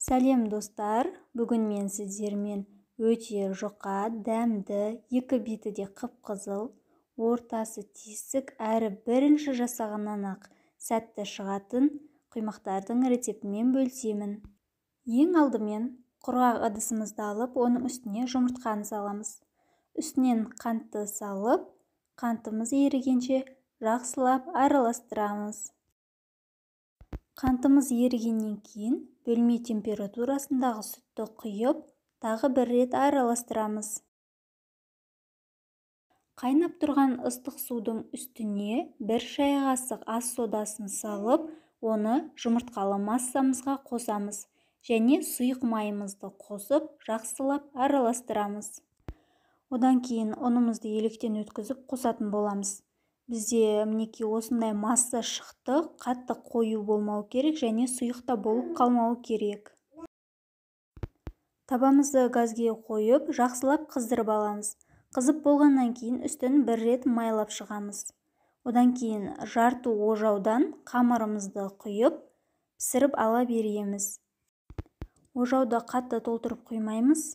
Сәлем достар, бүгін мен сіздермен өте жұқа, дәмді, екі беті де қып-қызыл, ортасы тесік әрі бірінші жасағаннан ақ сәтті шығатын құймақтардың рецептімен бөлісемін. Ең алдымен құрғақ ыдысымызды алып, оның үстіне жұмыртқаны саламыз. Үстінен қантты салып, қантымыз ерігенше жақсылап араластырамыз. Қантымыз ерігеннен кейін бөлме температурасындағы сүтті құйып, тағы бір рет араластырамыз. Қайнап тұрған ыстық судың үстіне бір шай қасық ас содасын салып, оны жұмыртқалы массамызға қосамыз және сұйық майымызды қосып, жақсылап араластырамыз. Одан кейін ұнымызды електен өткізіп қосатын боламыз. Бізде мінекей осындай масса шықты, қатты қою болмау керек және сұйықта болып қалмау керек. Табамызды газге қойып, жақсылап қыздырып аламыз. Қызып болғаннан кейін үстін бір рет майлап шығамыз. Одан кейін жарты ожаудан қамырымызды құйып, пісіріп ала береміз. Ожауды қатты толтырып құймаймыз,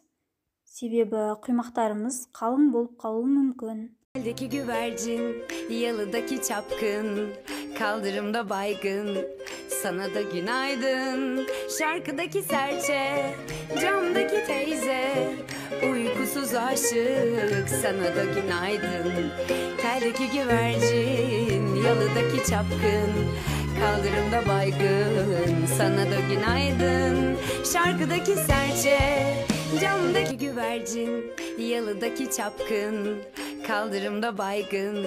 себебі құймақтарымыз қалың болып қалуы мүмкін. Eldeki güvercin, yalıdaki çapkın, kaldırımda baygın, sana da günaydın. Şarkıdaki serçe, camdaki teyze, uykusuz aşık, sana da günaydın. Teldeki güvercin, yalıdaki çapkın, kaldırımda baygın, sana da günaydın. Şarkıdaki serçe, camdaki güvercin, yalıdaki çapkın, kaldırımda baygın,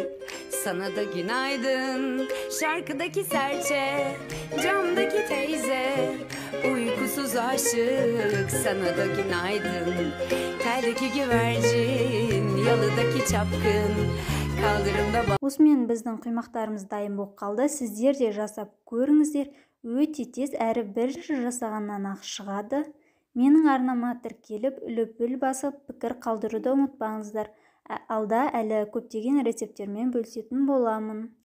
sana da günaydın. Şarkıdaki serçe, camdaki teyze, uykusuz aşık, sana da günaydın. Teldeki güvercin, yalıdaki çapkın, kaldırımda Осымен біздің құймақтарымыз дайын болып қалды. Сіздер де жасап көріңіздер. Өте тез әрі бірінші жасағаннан ақ шығады. Менің арнама тіркеліп, үліпіл басып, пікір қалдыруды ұмытпаңыздар. Алда әлі көптеген рецепттермен бөлісетін боламын.